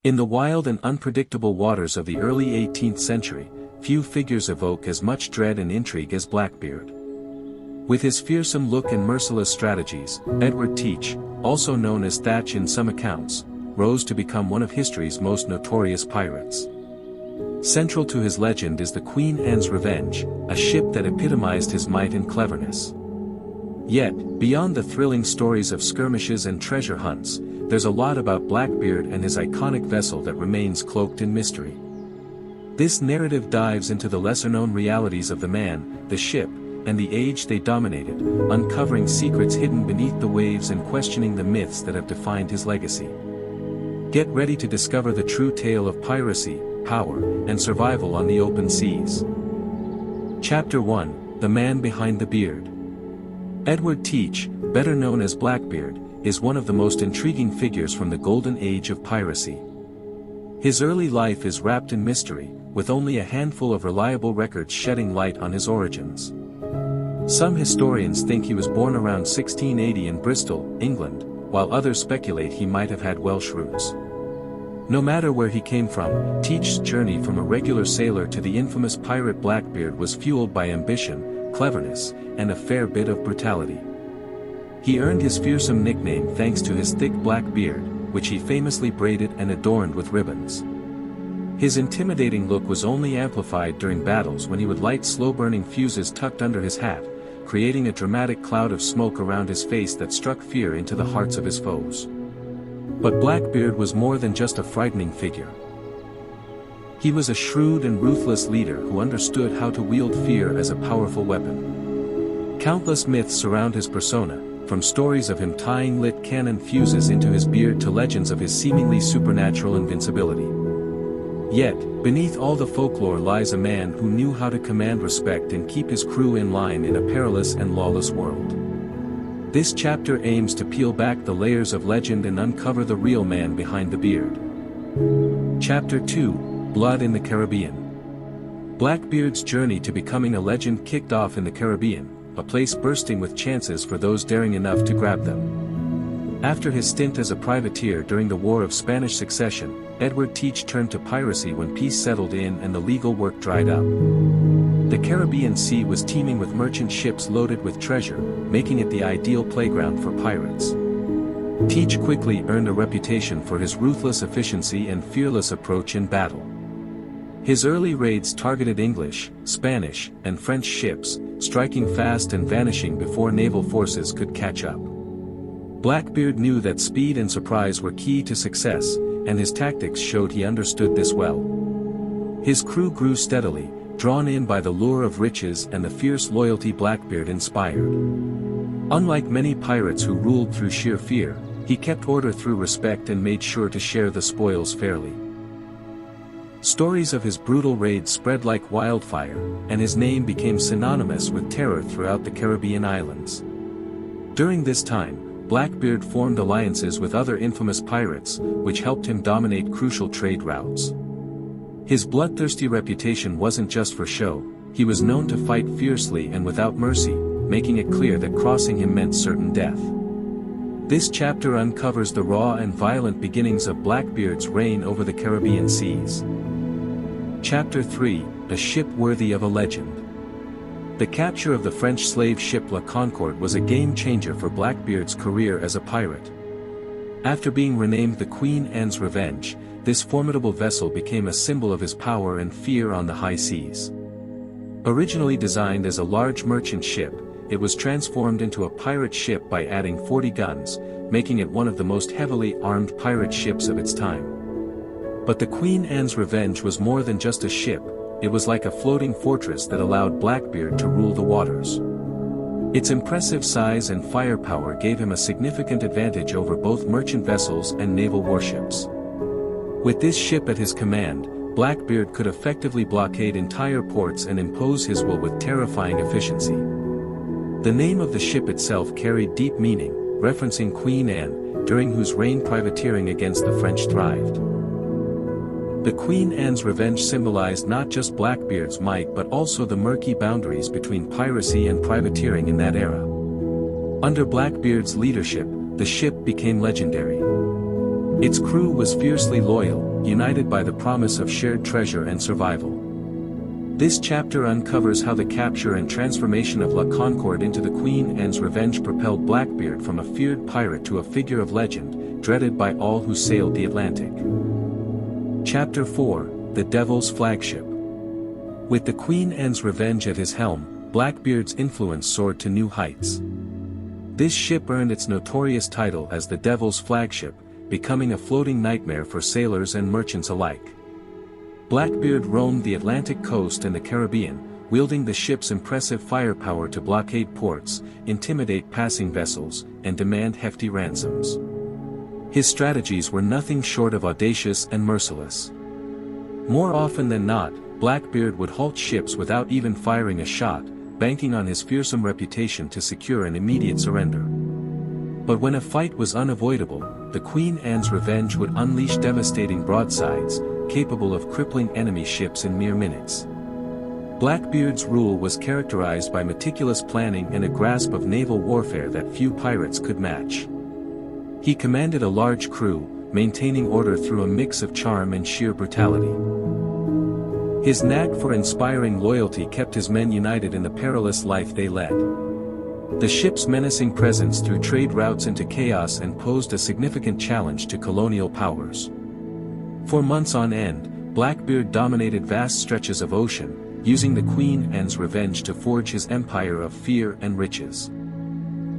In the wild and unpredictable waters of the early 18th century, few figures evoke as much dread and intrigue as Blackbeard. With his fearsome look and merciless strategies, Edward Teach, also known as Thatch in some accounts, rose to become one of history's most notorious pirates. Central to his legend is the Queen Anne's Revenge, a ship that epitomized his might and cleverness. Yet, beyond the thrilling stories of skirmishes and treasure hunts, there's a lot about Blackbeard and his iconic vessel that remains cloaked in mystery. This narrative dives into the lesser-known realities of the man, the ship, and the age they dominated, uncovering secrets hidden beneath the waves and questioning the myths that have defined his legacy. Get ready to discover the true tale of piracy, power, and survival on the open seas. Chapter 1: The Man Behind the Beard. Edward Teach, better known as Blackbeard, is one of the most intriguing figures from the golden age of piracy. His early life is wrapped in mystery, with only a handful of reliable records shedding light on his origins. Some historians think he was born around 1680 in Bristol, England, while others speculate he might have had Welsh roots. No matter where he came from, Teach's journey from a regular sailor to the infamous pirate Blackbeard was fueled by ambition, cleverness, and a fair bit of brutality. He earned his fearsome nickname thanks to his thick black beard, which he famously braided and adorned with ribbons. His intimidating look was only amplified during battles when he would light slow-burning fuses tucked under his hat, creating a dramatic cloud of smoke around his face that struck fear into the hearts of his foes. But Blackbeard was more than just a frightening figure. He was a shrewd and ruthless leader who understood how to wield fear as a powerful weapon. Countless myths surround his persona, from stories of him tying lit cannon fuses into his beard to legends of his seemingly supernatural invincibility. Yet, beneath all the folklore lies a man who knew how to command respect and keep his crew in line in a perilous and lawless world. This chapter aims to peel back the layers of legend and uncover the real man behind the beard. Chapter 2: Blood in the Caribbean. Blackbeard's journey to becoming a legend kicked off in the Caribbean, a place bursting with chances for those daring enough to grab them. After his stint as a privateer during the War of Spanish Succession, Edward Teach turned to piracy when peace settled in and the legal work dried up. The Caribbean Sea was teeming with merchant ships loaded with treasure, making it the ideal playground for pirates. Teach quickly earned a reputation for his ruthless efficiency and fearless approach in battle. His early raids targeted English, Spanish, and French ships, striking fast and vanishing before naval forces could catch up. Blackbeard knew that speed and surprise were key to success, and his tactics showed he understood this well. His crew grew steadily, drawn in by the lure of riches and the fierce loyalty Blackbeard inspired. Unlike many pirates who ruled through sheer fear, he kept order through respect and made sure to share the spoils fairly. Stories of his brutal raids spread like wildfire, and his name became synonymous with terror throughout the Caribbean islands. During this time, Blackbeard formed alliances with other infamous pirates, which helped him dominate crucial trade routes. His bloodthirsty reputation wasn't just for show, he was known to fight fiercely and without mercy, making it clear that crossing him meant certain death. This chapter uncovers the raw and violent beginnings of Blackbeard's reign over the Caribbean seas. Chapter 3: A Ship Worthy of a Legend. The capture of the French slave ship La Concorde was a game-changer for Blackbeard's career as a pirate. After being renamed the Queen Anne's Revenge, this formidable vessel became a symbol of his power and fear on the high seas. Originally designed as a large merchant ship, it was transformed into a pirate ship by adding 40 guns, making it one of the most heavily armed pirate ships of its time. But the Queen Anne's Revenge was more than just a ship, it was like a floating fortress that allowed Blackbeard to rule the waters. Its impressive size and firepower gave him a significant advantage over both merchant vessels and naval warships. With this ship at his command, Blackbeard could effectively blockade entire ports and impose his will with terrifying efficiency. The name of the ship itself carried deep meaning, referencing Queen Anne, during whose reign privateering against the French thrived. The Queen Anne's Revenge symbolized not just Blackbeard's might but also the murky boundaries between piracy and privateering in that era. Under Blackbeard's leadership, the ship became legendary. Its crew was fiercely loyal, united by the promise of shared treasure and survival. This chapter uncovers how the capture and transformation of La Concorde into the Queen Anne's Revenge propelled Blackbeard from a feared pirate to a figure of legend, dreaded by all who sailed the Atlantic. Chapter 4, The Devil's Flagship. With the Queen Anne's Revenge at his helm, Blackbeard's influence soared to new heights. This ship earned its notorious title as the Devil's Flagship, becoming a floating nightmare for sailors and merchants alike. Blackbeard roamed the Atlantic coast and the Caribbean, wielding the ship's impressive firepower to blockade ports, intimidate passing vessels, and demand hefty ransoms. His strategies were nothing short of audacious and merciless. More often than not, Blackbeard would halt ships without even firing a shot, banking on his fearsome reputation to secure an immediate surrender. But when a fight was unavoidable, the Queen Anne's Revenge would unleash devastating broadsides, capable of crippling enemy ships in mere minutes. Blackbeard's rule was characterized by meticulous planning and a grasp of naval warfare that few pirates could match. He commanded a large crew, maintaining order through a mix of charm and sheer brutality. His knack for inspiring loyalty kept his men united in the perilous life they led. The ship's menacing presence threw trade routes into chaos and posed a significant challenge to colonial powers. For months on end, Blackbeard dominated vast stretches of ocean, using the Queen Anne's Revenge to forge his empire of fear and riches.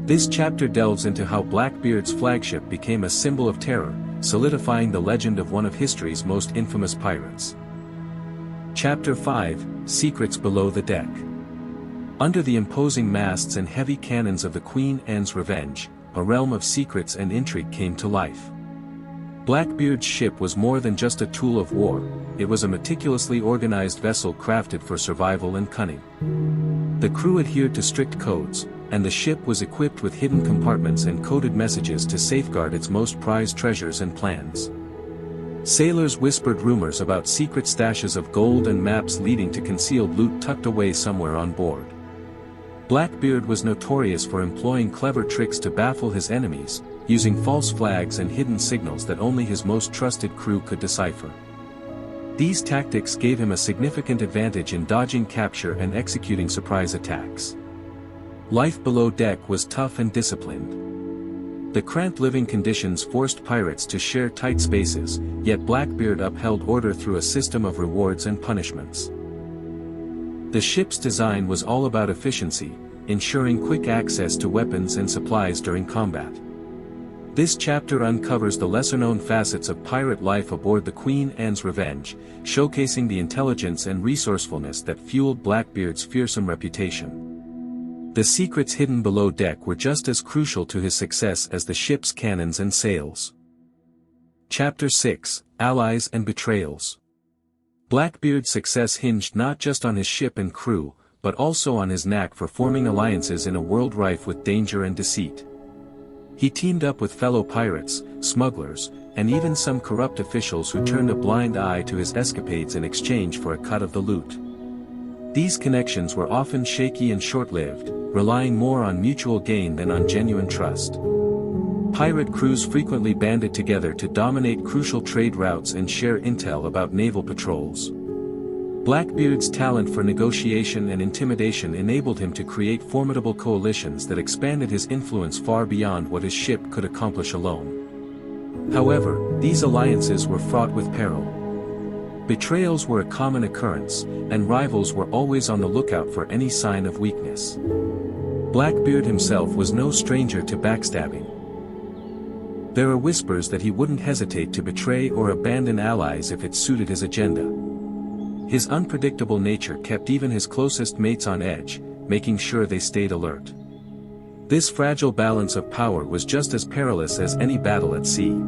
This chapter delves into how Blackbeard's flagship became a symbol of terror, solidifying the legend of one of history's most infamous pirates. Chapter 5, Secrets Below the Deck. Under the imposing masts and heavy cannons of the Queen Anne's Revenge, a realm of secrets and intrigue came to life. Blackbeard's ship was more than just a tool of war, it was a meticulously organized vessel crafted for survival and cunning. The crew adhered to strict codes, and the ship was equipped with hidden compartments and coded messages to safeguard its most prized treasures and plans. Sailors whispered rumors about secret stashes of gold and maps leading to concealed loot tucked away somewhere on board. Blackbeard was notorious for employing clever tricks to baffle his enemies, using false flags and hidden signals that only his most trusted crew could decipher. These tactics gave him a significant advantage in dodging capture and executing surprise attacks. Life below deck was tough and disciplined. The cramped living conditions forced pirates to share tight spaces, yet Blackbeard upheld order through a system of rewards and punishments. The ship's design was all about efficiency, ensuring quick access to weapons and supplies during combat. This chapter uncovers the lesser-known facets of pirate life aboard the Queen Anne's Revenge, showcasing the intelligence and resourcefulness that fueled Blackbeard's fearsome reputation. The secrets hidden below deck were just as crucial to his success as the ship's cannons and sails. Chapter 6, Allies and Betrayals. Blackbeard's success hinged not just on his ship and crew, but also on his knack for forming alliances in a world rife with danger and deceit. He teamed up with fellow pirates, smugglers, and even some corrupt officials who turned a blind eye to his escapades in exchange for a cut of the loot. These connections were often shaky and short-lived, relying more on mutual gain than on genuine trust. Pirate crews frequently banded together to dominate crucial trade routes and share intel about naval patrols. Blackbeard's talent for negotiation and intimidation enabled him to create formidable coalitions that expanded his influence far beyond what his ship could accomplish alone. However, these alliances were fraught with peril. Betrayals were a common occurrence, and rivals were always on the lookout for any sign of weakness. Blackbeard himself was no stranger to backstabbing. There are whispers that he wouldn't hesitate to betray or abandon allies if it suited his agenda. His unpredictable nature kept even his closest mates on edge, making sure they stayed alert. This fragile balance of power was just as perilous as any battle at sea.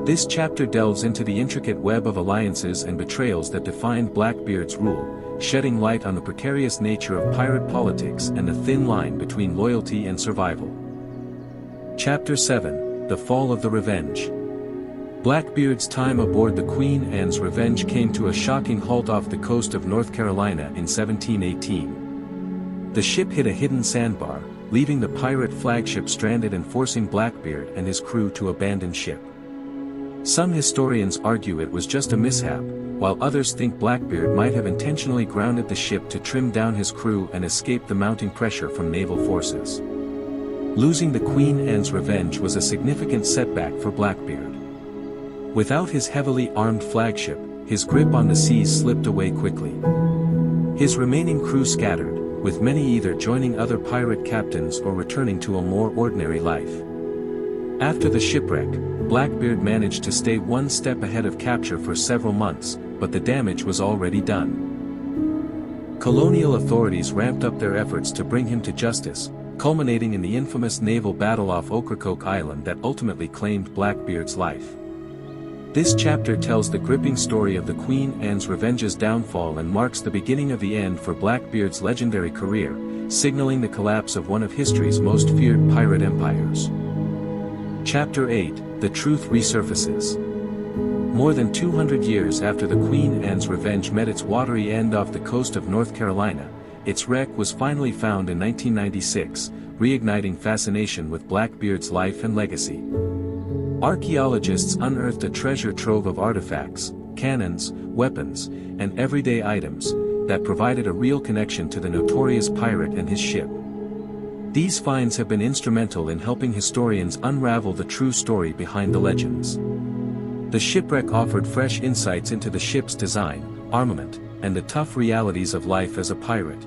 This chapter delves into the intricate web of alliances and betrayals that defined Blackbeard's rule, shedding light on the precarious nature of pirate politics and the thin line between loyalty and survival. Chapter 7, The Fall of the Revenge. Blackbeard's time aboard the Queen Anne's Revenge came to a shocking halt off the coast of North Carolina in 1718. The ship hit a hidden sandbar, leaving the pirate flagship stranded and forcing Blackbeard and his crew to abandon ship. Some historians argue it was just a mishap, while others think Blackbeard might have intentionally grounded the ship to trim down his crew and escape the mounting pressure from naval forces. Losing the Queen Anne's Revenge was a significant setback for Blackbeard. Without his heavily armed flagship, his grip on the seas slipped away quickly. His remaining crew scattered, with many either joining other pirate captains or returning to a more ordinary life. After the shipwreck, Blackbeard managed to stay one step ahead of capture for several months, but the damage was already done. Colonial authorities ramped up their efforts to bring him to justice, culminating in the infamous naval battle off Ocracoke Island that ultimately claimed Blackbeard's life. This chapter tells the gripping story of the Queen Anne's Revenge's downfall and marks the beginning of the end for Blackbeard's legendary career, signaling the collapse of one of history's most feared pirate empires. Chapter 8, The Truth Resurfaces. More than 200 years after the Queen Anne's Revenge met its watery end off the coast of North Carolina, its wreck was finally found in 1996, reigniting fascination with Blackbeard's life and legacy. Archaeologists unearthed a treasure trove of artifacts, cannons, weapons, and everyday items that provided a real connection to the notorious pirate and his ship. These finds have been instrumental in helping historians unravel the true story behind the legends. The shipwreck offered fresh insights into the ship's design, armament, and the tough realities of life as a pirate.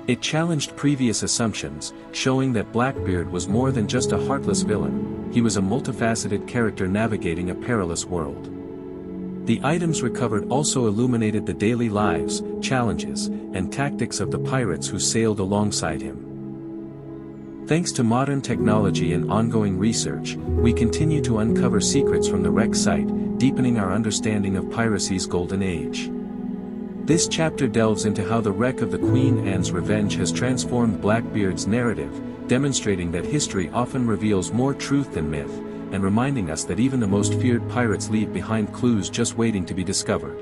It challenged previous assumptions, showing that Blackbeard was more than just a heartless villain, he was a multifaceted character navigating a perilous world. The items recovered also illuminated the daily lives, challenges, and tactics of the pirates who sailed alongside him. Thanks to modern technology and ongoing research, we continue to uncover secrets from the wreck site, deepening our understanding of piracy's golden age. This chapter delves into how the wreck of the Queen Anne's Revenge has transformed Blackbeard's narrative, demonstrating that history often reveals more truth than myth, and reminding us that even the most feared pirates leave behind clues just waiting to be discovered.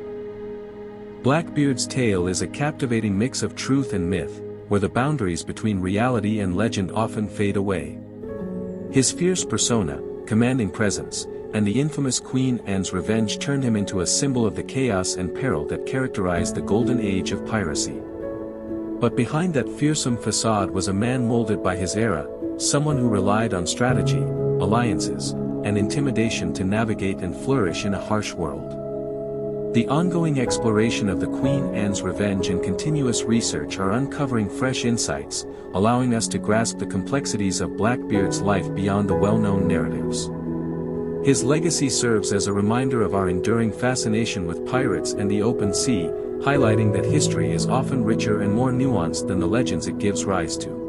Blackbeard's tale is a captivating mix of truth and myth, where the boundaries between reality and legend often fade away. His fierce persona, commanding presence, and the infamous Queen Anne's Revenge turned him into a symbol of the chaos and peril that characterized the golden age of piracy. But behind that fearsome facade was a man molded by his era, someone who relied on strategy, alliances, and intimidation to navigate and flourish in a harsh world. The ongoing exploration of the Queen Anne's Revenge and continuous research are uncovering fresh insights, allowing us to grasp the complexities of Blackbeard's life beyond the well-known narratives. His legacy serves as a reminder of our enduring fascination with pirates and the open sea, highlighting that history is often richer and more nuanced than the legends it gives rise to.